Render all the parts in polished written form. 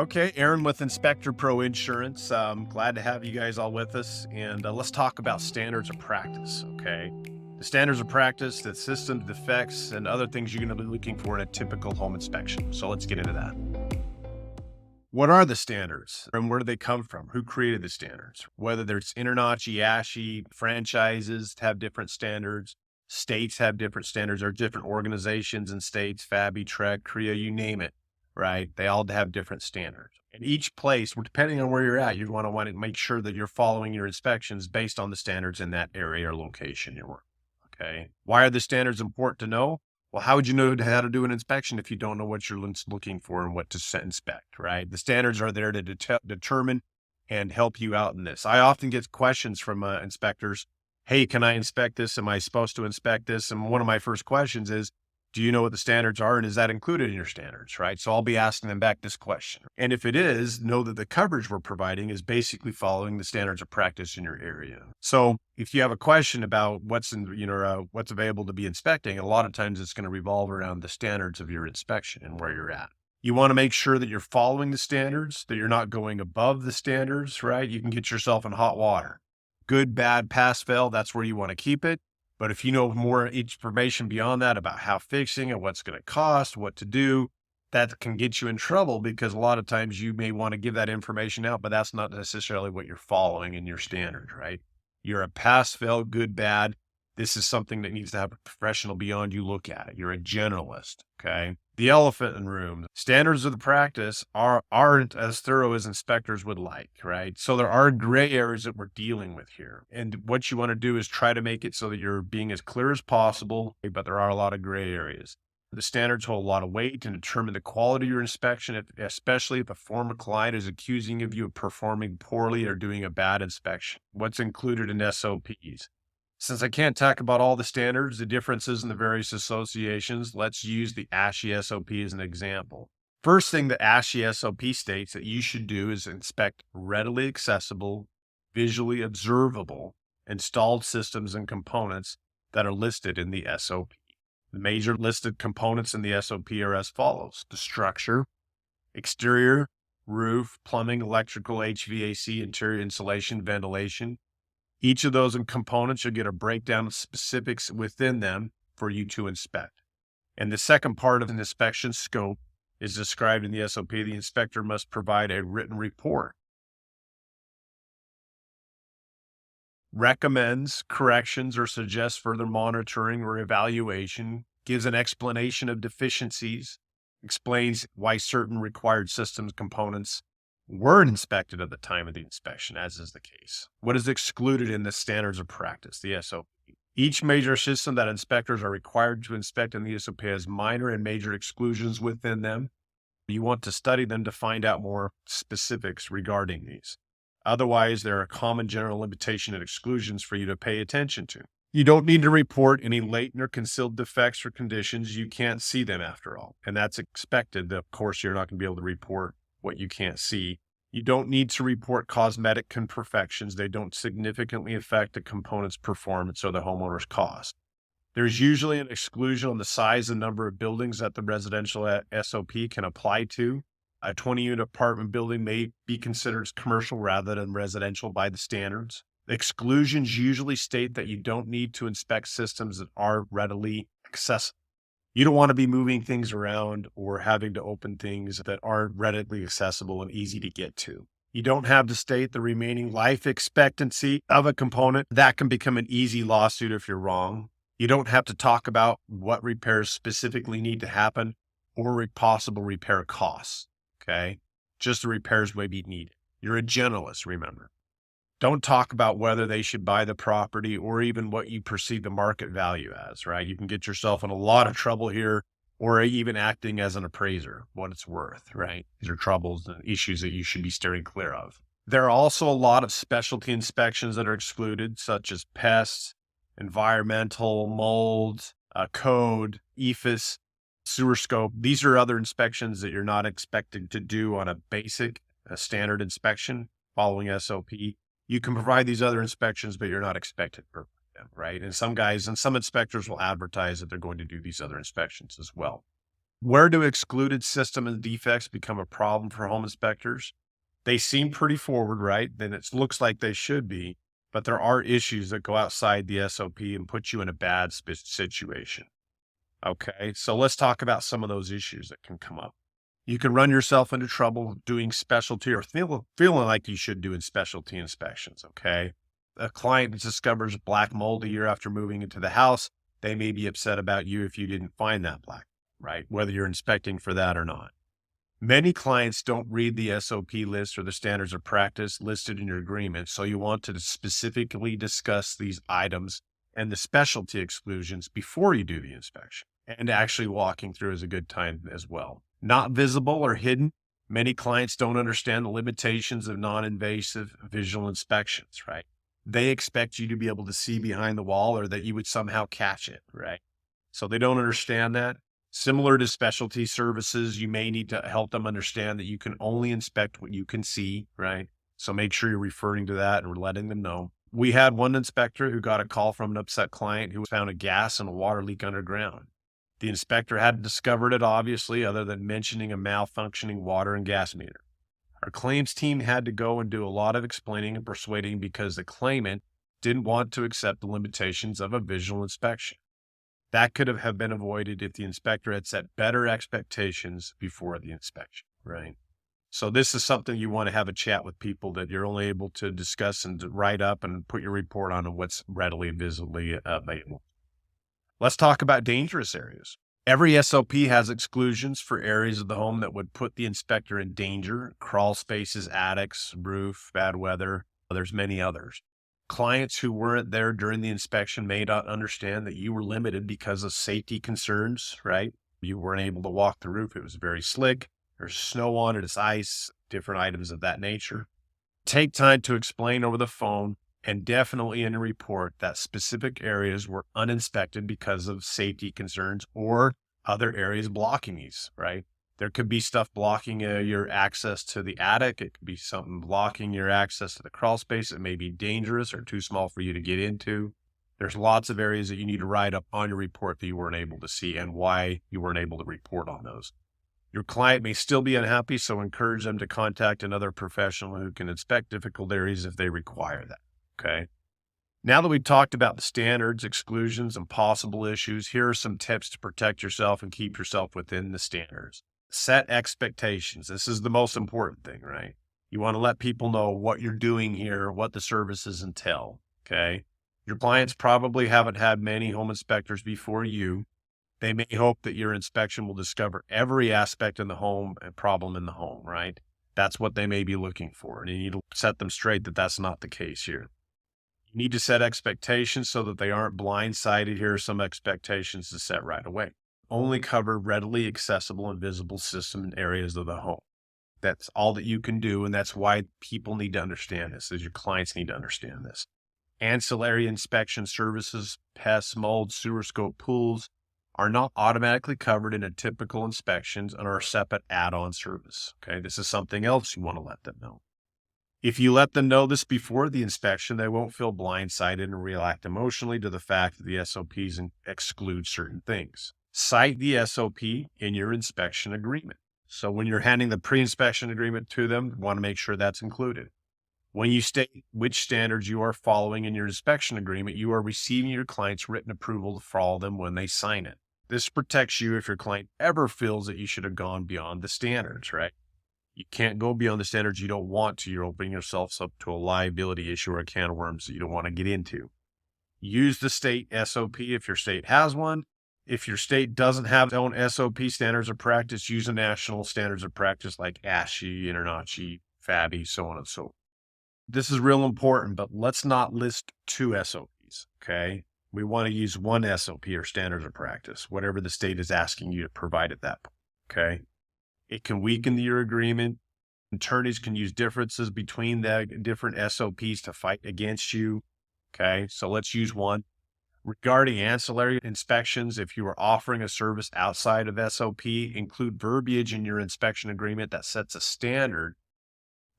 Okay, Aaron with Inspector Pro Insurance. Glad to have you guys all with us. And let's talk about standards of practice. Okay. The standards of practice, the systems, defects, and other things you're going to be looking for in a typical home inspection. So let's get into that. What are the standards and where do they come from? Who created the standards? Whether there's InterNACHI, ASHI, franchises have different standards, states have different standards, or different organizations and states, FABI, TREC, CREA, you name it, right? They all have different standards. And each place, depending on where you're at, you want to make sure that you're following your inspections based on the standards in that area or location you're working. Okay. Why are the standards important to know? Well, how would you know how to do an inspection if you don't know what you're looking for and what to inspect, right? The standards are there to determine and help you out in this. I often get questions from inspectors. Hey, can I inspect this? Am I supposed to inspect this? And one of my first questions is, do you know what the standards are? And is that included in your standards, right? So I'll be asking them back this question. And if it is, know that the coverage we're providing is basically following the standards of practice in your area. So if you have a question about what's what's available to be inspecting, a lot of times it's going to revolve around the standards of your inspection and where you're at. You want to make sure that you're following the standards, that you're not going above the standards, right? You can get yourself in hot water. Good, bad, pass, fail, that's where you want to keep it. But if you know more information beyond that about how fixing it, what's going to cost, what to do, that can get you in trouble because a lot of times you may want to give that information out, but that's not necessarily what you're following in your standard, right? You're a pass, fail, good, bad. This is something that needs to have a professional beyond you look at it. You're a generalist, okay? The elephant in the room. Standards of the practice aren't as thorough as inspectors would like, right? So there are gray areas that we're dealing with here. And what you want to do is try to make it so that you're being as clear as possible, but there are a lot of gray areas. The standards hold a lot of weight and determine the quality of your inspection, especially if a former client is accusing of you of performing poorly or doing a bad inspection. What's included in SOPs? Since I can't talk about all the standards, the differences in the various associations, let's use the ASHI SOP as an example. First thing the ASHI SOP states that you should do is inspect readily accessible, visually observable, installed systems and components that are listed in the SOP. The major listed components in the SOP are as follows: the structure, exterior, roof, plumbing, electrical, HVAC, interior insulation, ventilation. Each of those components, you'll get a breakdown of specifics within them for you to inspect. And the second part of an inspection scope is described in the SOP. The inspector must provide a written report. Recommends corrections or suggests further monitoring or evaluation, gives an explanation of deficiencies, explains why certain required systems components were inspected at the time of the inspection, as is the case. What is excluded in the standards of practice, the SOP? Each major system that inspectors are required to inspect in the SOP has minor and major exclusions within them. You want to study them to find out more specifics regarding these. Otherwise, there are common general limitation and exclusions for you to pay attention to. You don't need to report any latent or concealed defects or conditions. You can't see them after all. And that's expected. Of course, you're not going to be able to report what you can't see. You don't need to report cosmetic imperfections. They don't significantly affect the component's performance or the homeowner's cost. There's usually an exclusion on the size and number of buildings that the residential SOP can apply to. A 20-unit apartment building may be considered commercial rather than residential by the standards. Exclusions usually state that you don't need to inspect systems that are readily accessible. You don't want to be moving things around or having to open things that aren't readily accessible and easy to get to. You don't have to state the remaining life expectancy of a component. That can become an easy lawsuit if you're wrong. You don't have to talk about what repairs specifically need to happen or possible repair costs. Okay. Just the repairs may be needed. You're a generalist, remember. Don't talk about whether they should buy the property or even what you perceive the market value as, right? You can get yourself in a lot of trouble here, or even acting as an appraiser, what it's worth, right? These are troubles and issues that you should be steering clear of. There are also a lot of specialty inspections that are excluded, such as pests, environmental, mold, code, EFIS, sewer scope. These are other inspections that you're not expected to do on a standard inspection following SOP. You can provide these other inspections, but you're not expected to provide them, right? And some inspectors will advertise that they're going to do these other inspections as well. Where do excluded system and defects become a problem for home inspectors? They seem pretty forward, right? Then it looks like they should be, but there are issues that go outside the SOP and put you in a bad situation. Okay, so let's talk about some of those issues that can come up. You can run yourself into trouble doing specialty or feeling like you should doing specialty inspections. Okay. A client discovers black mold a year after moving into the house. They may be upset about you if you didn't find that black, right? Whether you're inspecting for that or not. Many clients don't read the SOP list or the standards of practice listed in your agreement. So you want to specifically discuss these items and the specialty exclusions before you do the inspection. And actually walking through is a good time as well. Not visible or hidden. Many clients don't understand the limitations of non-invasive visual inspections, right? They expect you to be able to see behind the wall or that you would somehow catch it, right? So they don't understand that. Similar to specialty services, you may need to help them understand that you can only inspect what you can see, right? So make sure you're referring to that and letting them know. We had one inspector who got a call from an upset client who found a gas and a water leak underground. The inspector hadn't discovered it, obviously, other than mentioning a malfunctioning water and gas meter. Our claims team had to go and do a lot of explaining and persuading because the claimant didn't want to accept the limitations of a visual inspection. That could have been avoided if the inspector had set better expectations before the inspection, right? So this is something you want to have a chat with people that you're only able to discuss and to write up and put your report on what's readily and visibly available. Let's talk about dangerous areas. Every SOP has exclusions for areas of the home that would put the inspector in danger: crawl spaces, attics, roof, bad weather. There's many others. Clients who weren't there during the inspection may not understand that you were limited because of safety concerns, right? You weren't able to walk the roof. It was very slick. There's snow on it, it's ice, different items of that nature. Take time to explain over the phone and definitely in a report that specific areas were uninspected because of safety concerns or other areas blocking these, right? There could be stuff blocking your access to the attic. It could be something blocking your access to the crawl space. It may be dangerous or too small for you to get into. There's lots of areas that you need to write up on your report that you weren't able to see and why you weren't able to report on those. Your client may still be unhappy, so encourage them to contact another professional who can inspect difficult areas if they require that. Okay. Now that we've talked about the standards, exclusions, and possible issues, here are some tips to protect yourself and keep yourself within the standards. Set expectations. This is the most important thing, right? You want to let people know what you're doing here, what the services entail. Okay. Your clients probably haven't had many home inspectors before you. They may hope that your inspection will discover every aspect in the home and problem in the home, right? That's what they may be looking for. And you need to set them straight that that's not the case here. You need to set expectations so that they aren't blindsided. Here are some expectations to set right away. Only cover readily accessible and visible system and areas of the home. That's all that you can do. And that's why people need to understand this, is your clients need to understand this. Ancillary inspection services, pests, mold, sewer scope, pools are not automatically covered in a typical inspections and are a separate add-on service. Okay. This is something else you want to let them know. If you let them know this before the inspection, they won't feel blindsided and react emotionally to the fact that the SOPs exclude certain things. Cite the SOP in your inspection agreement. So when you're handing the pre-inspection agreement to them, you want to make sure that's included. When you state which standards you are following in your inspection agreement, you are receiving your client's written approval to follow them when they sign it. This protects you if your client ever feels that you should have gone beyond the standards, right? You can't go beyond the standards you don't want to. You're opening yourselves up to a liability issue or a can of worms that you don't want to get into. Use the state SOP if your state has one. If your state doesn't have its own SOP standards of practice, use the national standards of practice like ASHI, INTRNACHI, FABI, so on and so forth. This is real important, but let's not list two SOPs, okay? We want to use one SOP or standards of practice, whatever the state is asking you to provide at that point, okay? It can weaken your agreement. Attorneys can use differences between the different SOPs to fight against you. Okay, so let's use one. Regarding ancillary inspections, if you are offering a service outside of SOP, include verbiage in your inspection agreement that sets a standard.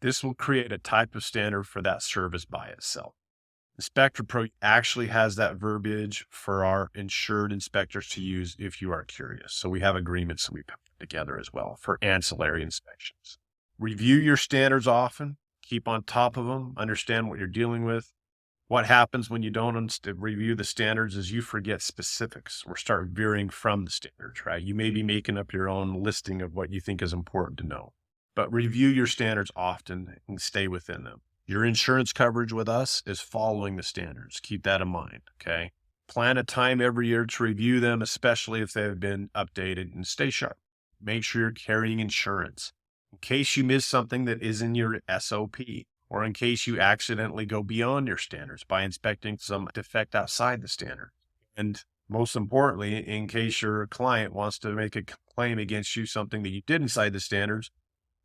This will create a type of standard for that service by itself. Inspector Pro actually has that verbiage for our insured inspectors to use if you are curious. So we have agreements that we put together as well for ancillary inspections. Review your standards often, keep on top of them, understand what you're dealing with. What happens when you don't review the standards is you forget specifics or start veering from the standards, right? You may be making up your own listing of what you think is important to know, but review your standards often and stay within them. Your insurance coverage with us is following the standards. Keep that in mind, okay? Plan a time every year to review them, especially if they've been updated, and stay sharp. Make sure you're carrying insurance in case you miss something that is in your SOP, or in case you accidentally go beyond your standards by inspecting some defect outside the standard. And most importantly, in case your client wants to make a claim against you, something that you did inside the standards,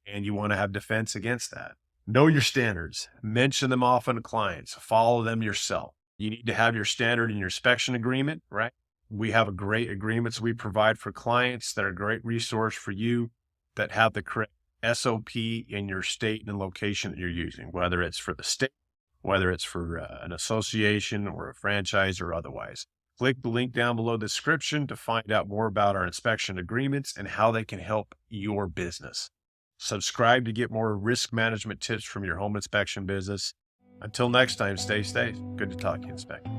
and you want to have defense against that. Know your standards, mention them often to clients, follow them yourself. You need to have your standard in your inspection agreement, right? We have a great agreements we provide for clients that are a great resource for you that have the correct SOP in your state and location that you're using, whether it's for the state, whether it's for an association or a franchise or otherwise. Click the link down below the description to find out more about our inspection agreements and how they can help your business. Subscribe to get more risk management tips from your home inspection business. Until next time, stay safe. Good to talk to you, Inspector.